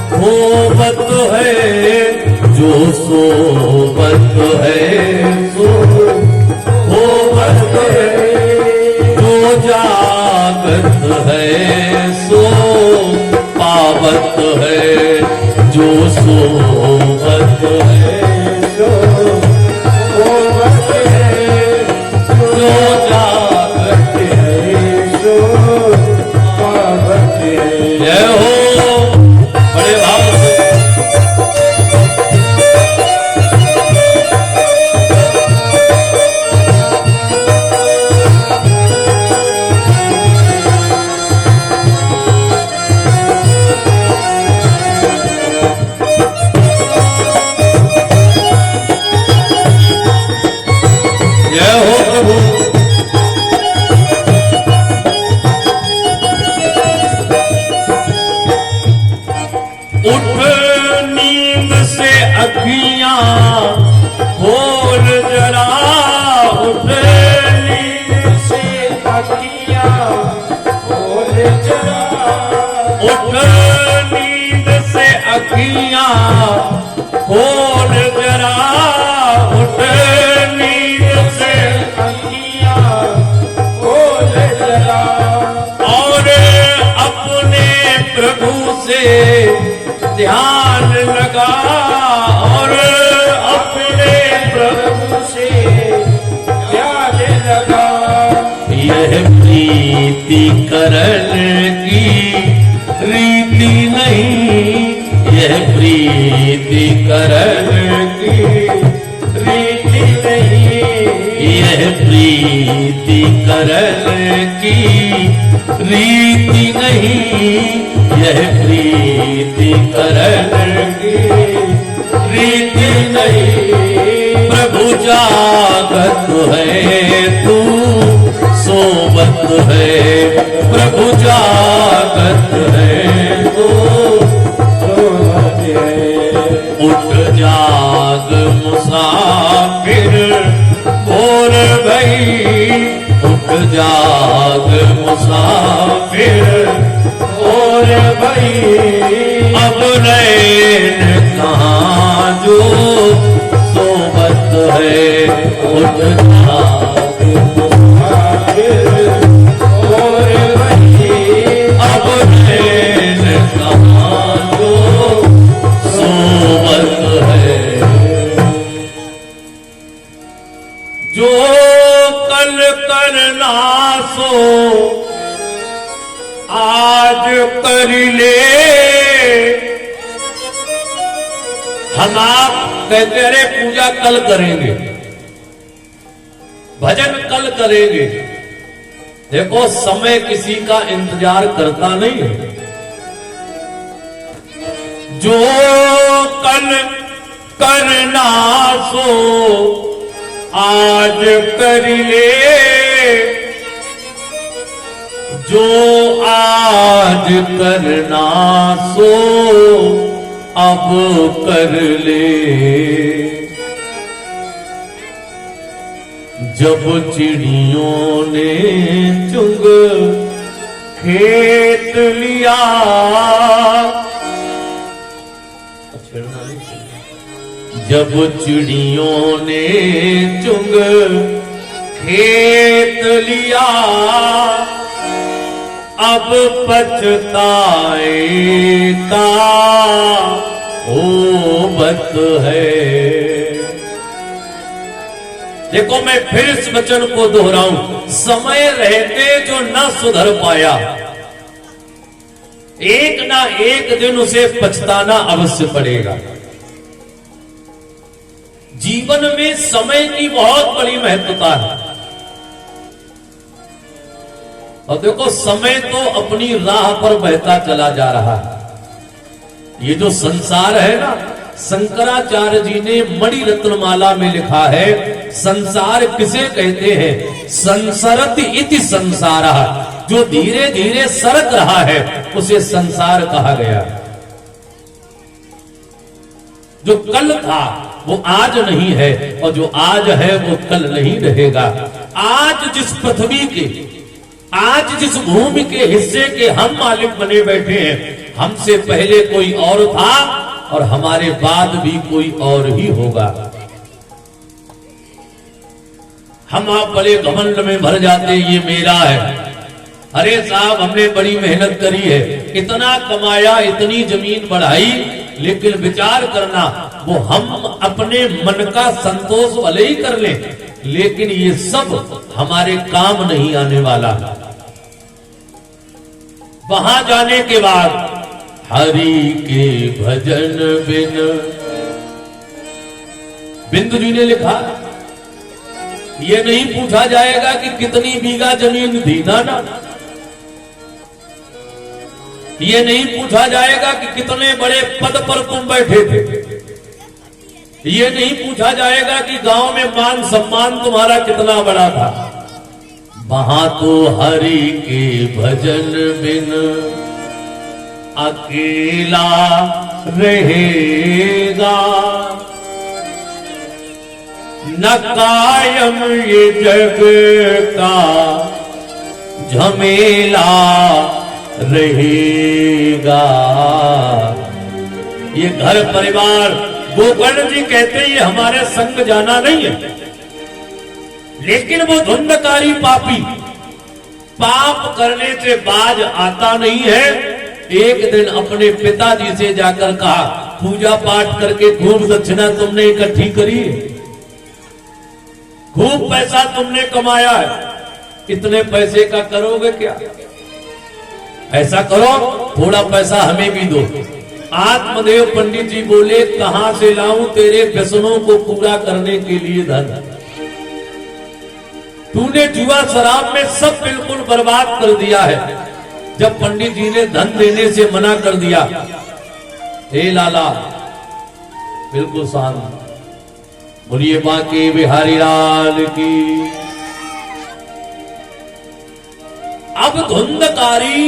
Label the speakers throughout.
Speaker 1: सोबत है जो सोबत है सोबत है जो जागत है सो पावत है जो सोबत है जो सोबत है जो जागत है सो पावत है। जय हो बड़े भाव से। जय हो प्रभु। उठ नींद से अखियां खोल जरा, उठ नींद से अखियां खोल जरा, उठ नींद से अखियां खोल जरा, उठ नींद से अखियां खोल जरा, और अपने प्रभु से ध्यान लगा, और अपने प्रभु से ध्यान लगा। यह प्रीति करण की रीति नहीं, यह प्रीति करण की रीति नहीं, यह प्रीति करण की रीति नहीं, यह प्रीति करण की रीति नहीं। प्रभु जागत है तू सोबत है, प्रभु जागत है तू सोबत है। उठ जाग मुसाफिर भोर भई, उठ जाग मुसाफिर और भई, अब नैन कहाँ जो सोबत है। उठ जाग मुसाफिर और भई, अब नैन कहाँ जो सोबत है। जो कल करना सो आज कर ले। हम आप कहते रहे पूजा कल करेंगे, भजन कल करेंगे। देखो समय किसी का इंतजार करता नहीं है। जो कल करना सो आज कर ले, जो आज करना सो अब कर ले। जब चिड़ियों ने चुग खेत लिया, जब चिड़ियों ने चुग खेत लिया, अब पछताए का होबत है। देखो मैं फिर इस वचन को दोहराऊं, समय रहते जो न सुधर पाया, एक ना एक दिन उसे पछताना अवश्य पड़ेगा। जीवन में समय की बहुत बड़ी महत्वता है। और देखो समय तो अपनी राह पर बहता चला जा रहा है। ये जो संसार है ना, शंकराचार्य जी ने मणि रत्नमाला में लिखा है, संसार किसे कहते हैं? संसरति इति संसारः, जो धीरे धीरे सरक रहा है उसे संसार कहा गया। जो कल था वो आज नहीं है, और जो आज है वो कल नहीं रहेगा। आज जिस पृथ्वी के, आज जिस भूमि के हिस्से के हम मालिक बने बैठे हैं, हमसे पहले कोई और था और हमारे बाद भी कोई और ही होगा। हम आप बड़े घमंड में भर जाते, ये मेरा है। अरे साहब, हमने बड़ी मेहनत करी है, इतना कमाया, इतनी जमीन बढ़ाई, लेकिन विचार करना, वो हम अपने मन का संतोष भले ही कर लें, लेकिन ये सब हमारे काम नहीं आने वाला। वहां जाने के बाद हरि के भजन बिन, बिंदु जी ने लिखा, ये नहीं पूछा जाएगा कि कितनी बीघा जमीन थी, ना, ये नहीं पूछा जाएगा कि कितने बड़े पद पर तुम बैठे थे, ये नहीं पूछा जाएगा कि गांव में मान सम्मान तुम्हारा कितना बड़ा था। वहां तो हरि के भजन बिन अकेला रहेगा, न कायम ये जग का झमेला रहेगा। ये घर परिवार, गोकर्ण जी कहते हैं, ये हमारे संग जाना नहीं है, लेकिन वो धुंधकारी पापी पाप करने से बाज आता नहीं है। एक दिन अपने पिताजी से जाकर कहा, पूजा पाठ करके खूब दक्षिणा तुमने इकट्ठी करी है, खूब पैसा तुमने कमाया है, इतने पैसे का करोगे क्या? ऐसा करो, थोड़ा पैसा हमें भी दो। आत्मदेव पंडित जी बोले, कहां से लाऊं तेरे व्यसनों को पूरा करने के लिए धन? तूने जुआ शराब में सब बिल्कुल बर्बाद कर दिया है। जब पंडित जी ने धन देने से मना कर दिया, हे लाला, बिल्कुल शांत, बोलिए बांके बिहारी लाल की। अब धुंधकारी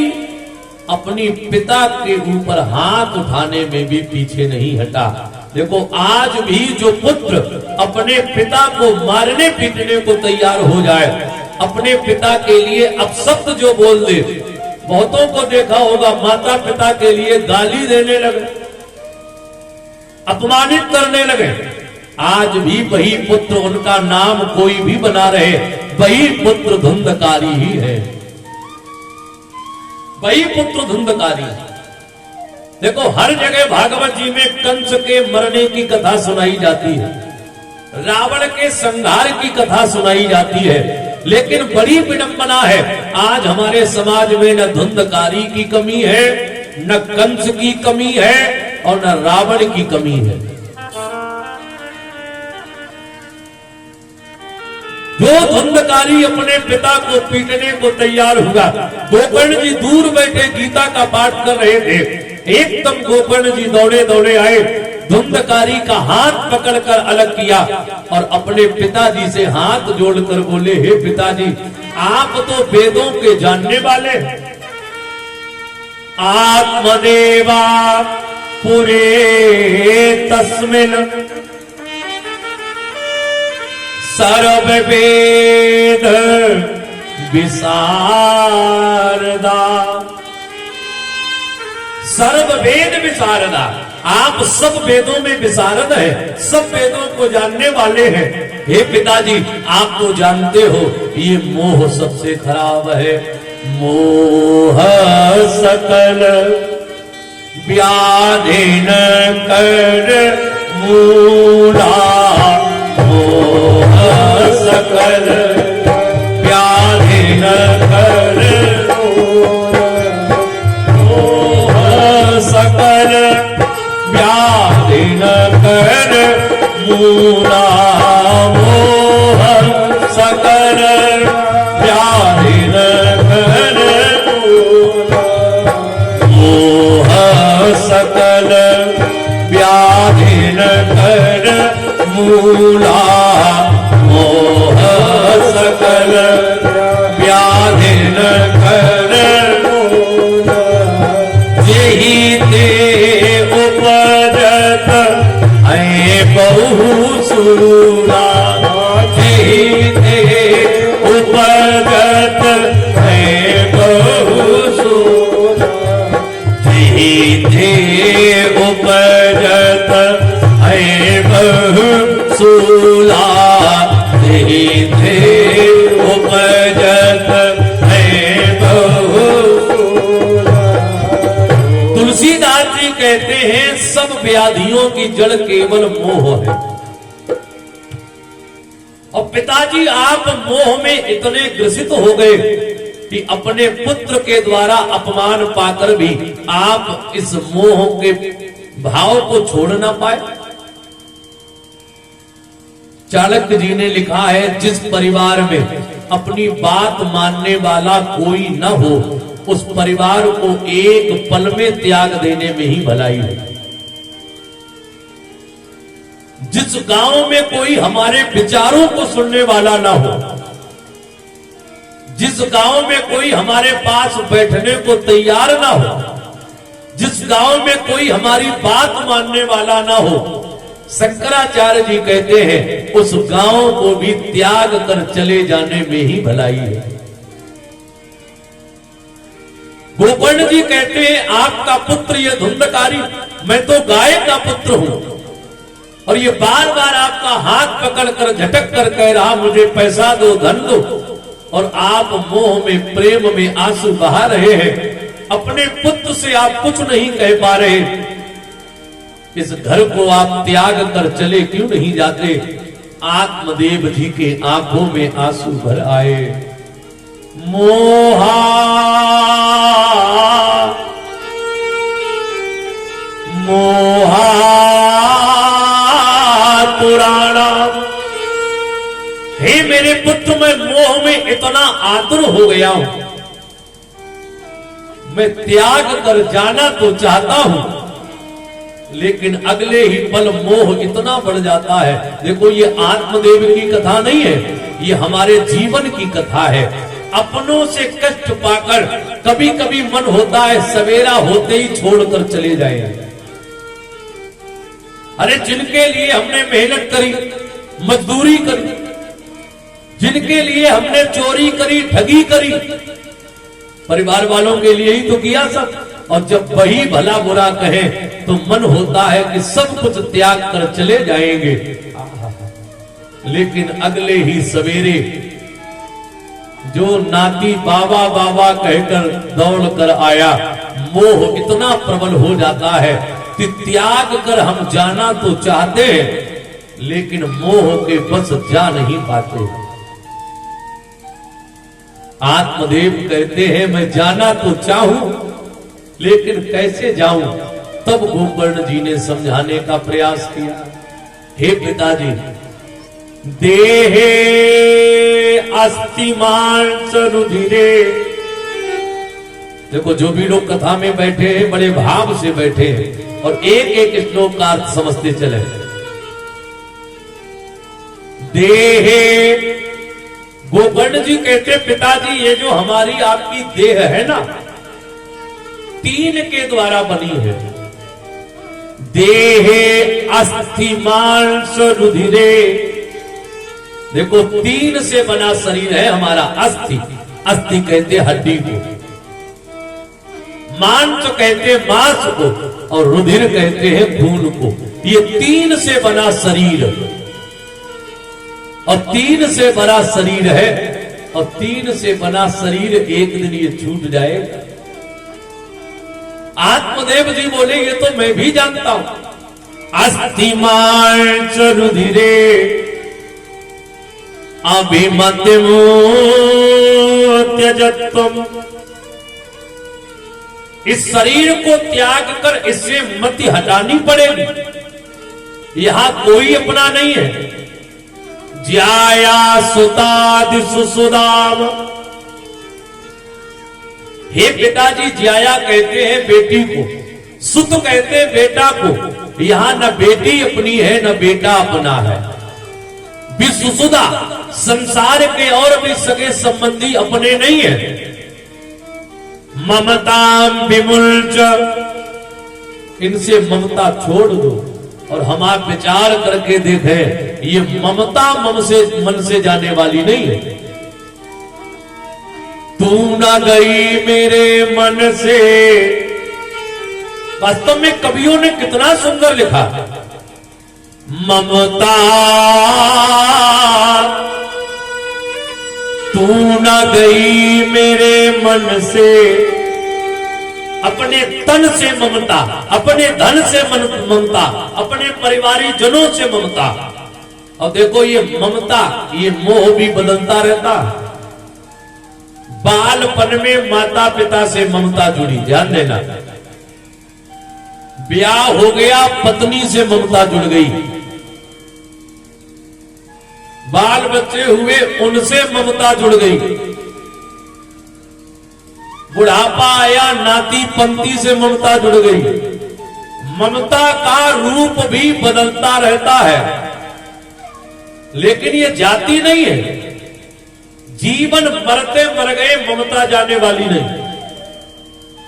Speaker 1: अपनी पिता के ऊपर हाथ उठाने में भी पीछे नहीं हटा। देखो, आज भी जो पुत्र अपने पिता को मारने पीटने को तैयार हो जाए, अपने पिता के लिए अपशब्द जो बोल दे, बहुतों को देखा होगा माता पिता के लिए गाली देने लगे, अपमानित करने लगे। आज भी वही पुत्र, उनका नाम कोई भी बना रहे, वही पुत्र धुंधकारी ही है, वही पुत्र धुंधकारी है। देखो, हर जगह भागवत जी में कंस के मरने की कथा सुनाई जाती है, रावण के संहार की कथा सुनाई जाती है, लेकिन बड़ी विडंबना है, आज हमारे समाज में न धुंधकारी की कमी है, न कंस की कमी है, और न रावण की कमी है। जो धुंधकारी अपने पिता को पीटने को तैयार हुआ, गोकर्ण जी दूर बैठे गीता का पाठ कर रहे थे, एकदम गोकर्ण जी दौड़े दौड़े आए, धुंधकारी का हाथ पकड़कर अलग किया और अपने पिताजी से हाथ जोड़कर बोले, हे पिताजी, आप तो वेदों के जानने वाले हैं, आत्मदेवा पुरे तस्मिन् सर्व वेद विशारदा। सर्व वेद विशारदा, आप सब वेदों में विशारद है, सब वेदों को जानने वाले हैं। हे पिताजी, आप तो जानते हो ये मोह सबसे खराब है, मोह सकल व्याधिन कर मूला, मोह सकल व्याधिन कर सकल व्याधिन कर मूला, मोह सकल व्याधिन कर मोह सकल व्याधिन कर मूला, मोह सकल व्याधिन कर यही ते उपजत है बहु सूरा, यही ते उपजत है बहु सूरा, यही सीधे उपजत है बहु सूला, सीधे उपजत है बहु सूला। तुलसीदास जी कहते हैं सब व्याधियों की जड़ केवल मोह है। और पिताजी आप मोह में इतने ग्रसित हो गए कि अपने पुत्र के द्वारा अपमान पाकर भी आप इस मोह के भाव को छोड़ ना पाए। चाणक्य जी ने लिखा है, जिस परिवार में अपनी बात मानने वाला कोई न हो, उस परिवार को एक पल में त्याग देने में ही भलाई है। जिस गांव में कोई हमारे विचारों को सुनने वाला ना हो, जिस गांव में कोई हमारे पास बैठने को तैयार ना हो, जिस गांव में कोई हमारी बात मानने वाला ना हो, शंकराचार्य जी कहते हैं उस गांव को भी त्याग कर चले जाने में ही भलाई है। गोकर्ण जी कहते हैं आपका पुत्र ये धुंधकारी, मैं तो गाय का पुत्र हूं, और ये बार बार आपका हाथ पकड़कर झटक कर कह रहा मुझे पैसा दो, धन दो, और आप मोह में प्रेम में आंसू बहा रहे हैं। अपने पुत्र से आप कुछ नहीं कह पा रहे। इस घर को आप त्याग कर चले क्यों नहीं जाते? आत्मदेव जी के आंखों में आंसू भर आए। मोहा मोहा पुराना, हे मेरे पुत्र, मैं मोह में इतना आतुर हो गया हूं, मैं त्याग कर जाना तो चाहता हूं, लेकिन अगले ही पल मोह इतना बढ़ जाता है। देखो, ये आत्मदेव की कथा नहीं है, ये हमारे जीवन की कथा है। अपनों से कष्ट पाकर कभी कभी मन होता है सवेरा होते ही छोड़कर चले जाए। अरे जिनके लिए हमने मेहनत करी, मजदूरी करी, जिनके लिए हमने चोरी करी, ठगी करी, परिवार वालों के लिए ही तो किया सब, और जब वही भला बुरा कहे तो मन होता है कि सब कुछ त्याग कर चले जाएंगे। लेकिन अगले ही सवेरे जो नाती बाबा बाबा कहकर दौड़ कर आया, मोह इतना प्रबल हो जाता है कि त्याग कर हम जाना तो चाहते हैं, लेकिन मोह के बस जा नहीं पाते। आत्मदेव कहते हैं मैं जाना तो चाहूं, लेकिन कैसे जाऊं? तब गोकर्ण जी ने समझाने का प्रयास किया। हे पिताजी, देहे अस्ति मांस रुधिरे। देखो, जो भी लोग कथा में बैठे हैं बड़े भाव से बैठे हैं और एक एक श्लोक का अर्थ समझते चले। देहे, गोकर्ण जी कहते पिताजी ये जो हमारी आपकी देह है ना, तीन के द्वारा बनी है। देहे अस्थि मांस रुधिरे। देखो, तीन से बना शरीर है हमारा। अस्थि, अस्थि कहते हड्डी को, मांस कहते मांस को, और रुधिर कहते हैं खून को। ये तीन से बना शरीर, और तीन से बना शरीर है, और तीन से बना शरीर एक दिन ये छूट जाएगा। आत्मदेव जी बोले ये तो मैं भी जानता हूं। अस्थि मांस रुधिरे अभिमतिमो त्यजत्वम। इस शरीर को त्याग कर इससे मति हटानी पड़ेगी। यहां कोई अपना नहीं है। ज्याया सुतादि सुसुदाम। हे पिताजी, ज्याया कहते हैं बेटी को, सुत कहते हैं बेटा को। यहां न बेटी अपनी है न बेटा अपना है। विसुसुदा, संसार के और भी सगे संबंधी अपने नहीं है। ममताम विमुल्च, इनसे ममता छोड़ दो। और हम आप विचार करके देखें, ये ममता मन से जाने वाली नहीं है। तू न गई मेरे मन से वास्तव में कवियों ने कितना सुंदर लिखा। ममता तू न गई मेरे मन से, अपने तन से ममता, अपने धन से ममता, अपने परिवारी जनों से ममता। और देखो ये ममता, ये मोह भी बदलता रहता। बालपन में माता पिता से ममता जुड़ी, ध्यान देना। ब्याह हो गया, पत्नी से ममता जुड़ गई। बाल बच्चे हुए, उनसे ममता जुड़ गई। बुढ़ापा आया, नाती पंती से ममता जुड़ गई। ममता का रूप भी बदलता रहता है, लेकिन ये जाती नहीं है। जीवन मरते मर गए, ममता जाने वाली नहीं।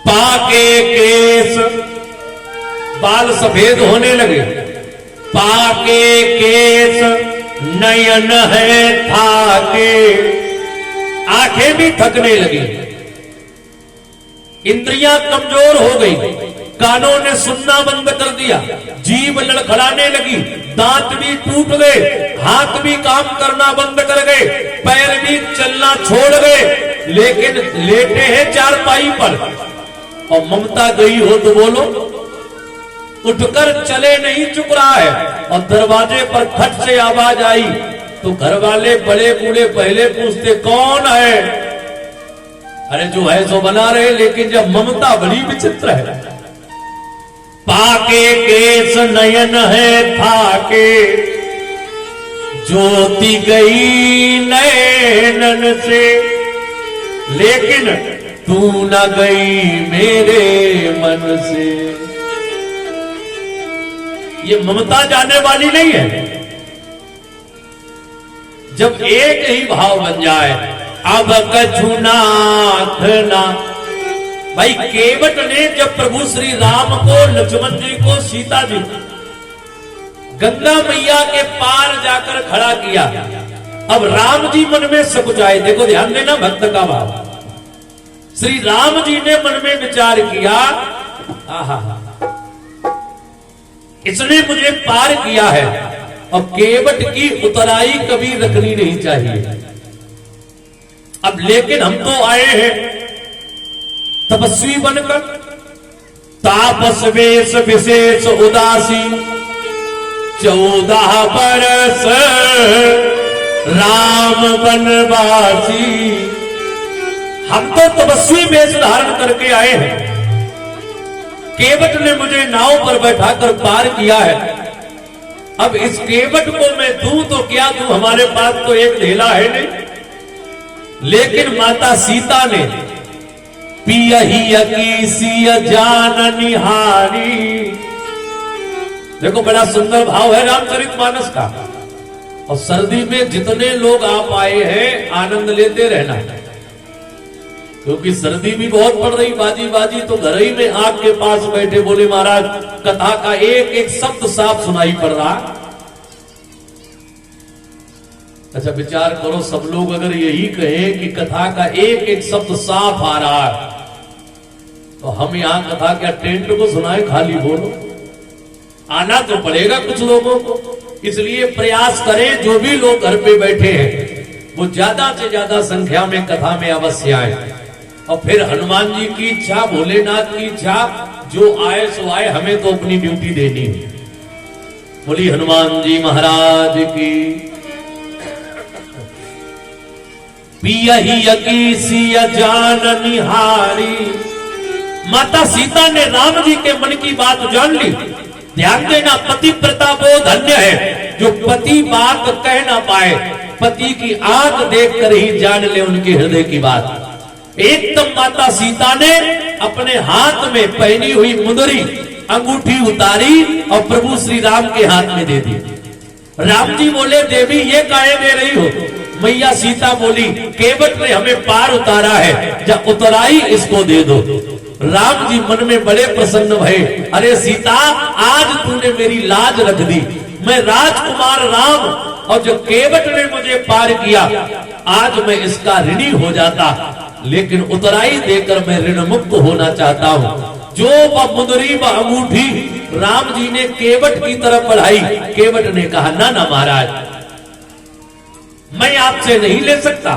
Speaker 1: पाके केस, बाल सफेद होने लगे। पाके केस नयन है थाके, आंखें भी थकने लगी। इंद्रियां कमजोर हो गई, कानों ने सुनना बंद कर दिया, जीभ लड़खड़ाने लगी, दांत भी टूट गए, हाथ भी काम करना बंद कर गए, पैर भी चलना छोड़ गए, लेकिन लेटे हैं चारपाई पर। और ममता गई हो तो बोलो, उठकर चले नहीं चुक रहा है। और दरवाजे पर खट से आवाज आई तो घर वाले बड़े बूढ़े पहले पूछते कौन है। अरे जो है सो बना रहे, लेकिन जब ममता बड़ी विचित्र है। पाके केस नयन है थाके, ज्योति गई नैनन से, लेकिन तू न गई मेरे मन से। ये ममता जाने वाली नहीं है। जब एक ही भाव बन जाए, अब कछु नाथ ना। भाई केवट ने जब प्रभु श्री राम को, लक्ष्मण जी को, सीता जी गंगा मैया के पार जाकर खड़ा किया, अब राम जी मन में सकुचाए। देखो ध्यान देना भक्त का भाव। श्री राम जी ने मन में विचार किया, आहा इसने मुझे पार किया है, और केवट की उतराई कभी रखनी नहीं चाहिए। अब लेकिन हम तो आए हैं तपस्वी बनकर, तापस वेश विशेष उदासी, 14 बरस राम वनवासी। हम तो तपस्वी वेश धारण करके आए हैं। केवट ने मुझे नाव पर बैठाकर पार किया है। अब इस केवट को मैं दूं तो क्या दूं, हमारे पास तो एक ढेला है नहीं। लेकिन माता सीता ने पियही की सिय जान निहारी। देखो बड़ा सुंदर भाव है रामचरितमानस का। और सर्दी में जितने लोग आप आए हैं, आनंद लेते रहना, क्योंकि सर्दी भी बहुत पड़ रही। बाजी बाजी तो घर ही में आग के पास बैठे बोले महाराज कथा का एक एक शब्द साफ सुनाई पड़ रहा। अच्छा विचार करो, सब लोग अगर यही कहें कि कथा का एक एक शब्द साफ आ रहा है, तो हम यहां कथा क्या टेंट को सुनाए, खाली बोलो। आना तो पड़ेगा कुछ लोगों को, इसलिए प्रयास करें जो भी लोग घर पे बैठे हैं वो ज्यादा से ज्यादा संख्या में कथा में अवश्य आए। और फिर हनुमान जी की इच्छा, भोलेनाथ की इच्छा, जो आए सो आए, हमें तो अपनी ड्यूटी देनी है। बोली हनुमान जी महाराज की। पियही की सिय जान निहारी। माता सीता ने राम जी के मन की बात जान ली। ध्यान देना, पतिव्रता वो धन्य है जो पति बात कह ना पाए, पति की आंख देखकर ही जान ले उनके हृदय की बात। एकदम माता सीता ने अपने हाथ में पहनी हुई मुंदरी अंगूठी उतारी और प्रभु श्री राम के हाथ में दे दी। राम जी बोले देवी ये काहे दे रही हो? मैया सीता बोली केवट ने हमें पार उतारा है, जब उतराई इसको दे दो। राम जी मन में बड़े प्रसन्न भये। अरे सीता, आज तूने मेरी लाज रख दी। मैं राजकुमार राम, और जो केवट ने मुझे पार किया, आज मैं इसका ऋणी हो जाता, लेकिन उतराई देकर मैं ऋण मुक्त होना चाहता हूं। जो वह मुंदरी व अंगूठी राम जी ने केवट की तरफ बढ़ाई, केवट ने कहा ना ना महाराज, मैं आपसे नहीं ले सकता।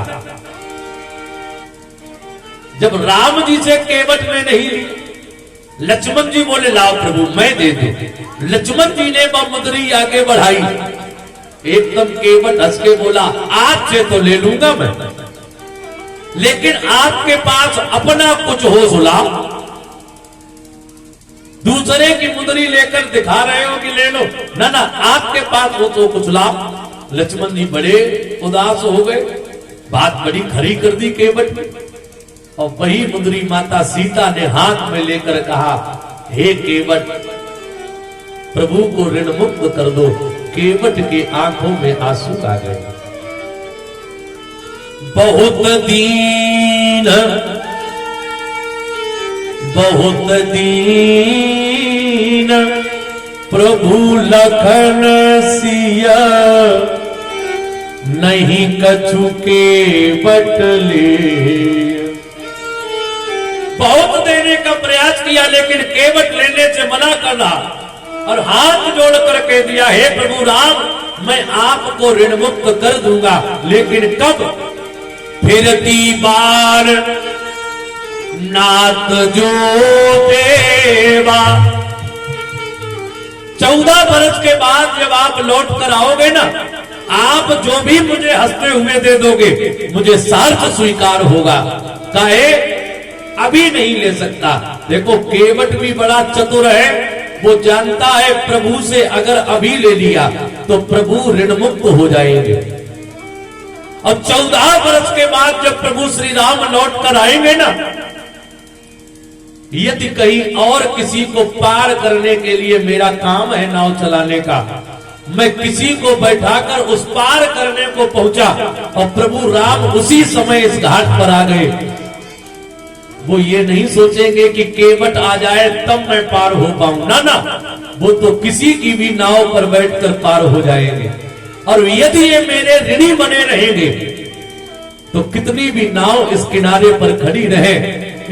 Speaker 1: जब राम जी से केवट ने नहीं ली, लक्ष्मण जी बोले लाओ प्रभु मैं दे दूं। लक्ष्मण जी ने वह मुंदरी आगे बढ़ाई, एकदम केवट हंस के बोला आज से तो ले लूंगा मैं, लेकिन आपके पास अपना कुछ हो सुलाओ। दूसरे की मुंदरी लेकर दिखा रहे हो कि ले लो, ना ना आपके पास हो तो कुछ लाओ। लक्ष्मण जी बड़े उदास हो गए, बात बड़ी खरी कर दी केवट ने। और वही मुंदरी माता सीता ने हाथ में लेकर कहा हे केवट, प्रभु को ऋण मुक्त कर दो। केवट के आंखों में आंसू आ गए। बहुत दीन बहुत दीन प्रभु लखन सिया, नहीं कछु केवट ले। बहुत देने का प्रयास किया लेकिन केवट लेने से मना करना और हाथ जोड़ करके दिया हे प्रभु राम, मैं आपको ऋण मुक्त कर दूंगा, लेकिन कब? फिरती बार नाथ जो देवा। 14 वर्ष के बाद जब आप लौट कर आओगे ना, आप जो भी मुझे हंसते हुए दे दोगे मुझे सार्थ स्वीकार होगा। काहे? अभी नहीं ले सकता। देखो केवट भी बड़ा चतुर है, वो जानता है प्रभु से अगर अभी ले लिया तो प्रभु ऋण मुक्त हो जाएंगे। अब 14 वर्ष के बाद जब प्रभु श्री राम लौट कर आएंगे ना, यदि कहीं और किसी को पार करने के लिए मेरा काम है नाव चलाने का, मैं किसी को बैठाकर उस पार करने को पहुंचा और प्रभु राम उसी समय इस घाट पर आ गए, वो ये नहीं सोचेंगे कि केवट आ जाए तब मैं पार हो पाऊं, ना ना, वो तो किसी की भी नाव पर बैठकर पार हो जाएंगे। और यदि ये मेरे ऋणी बने रहेंगे तो कितनी भी नाव इस किनारे पर खड़ी रहे,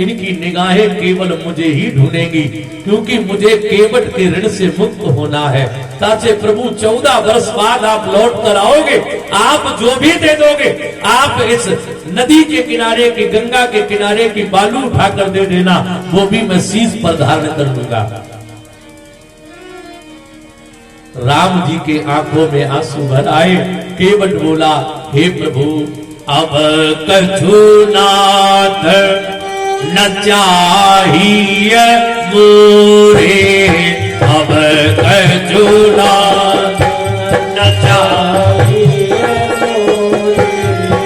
Speaker 1: इनकी निगाहें केवल मुझे ही ढूंढेंगी, क्योंकि मुझे केवट के ऋण से मुक्त होना है। ताकि प्रभु 14 वर्ष बाद आप लौट कर आओगे, आप जो भी दे दोगे, आप इस नदी के किनारे की, गंगा के किनारे की बालू उठाकर दे देना, वो भी मैं शीश पर धारण कर लूंगा। राम जी के आंखों में आंसू भर आए। केवट बोला हे प्रभु, अब कछु नाथ न चाहिए मोरे, अब कछु नाथ न चाहिए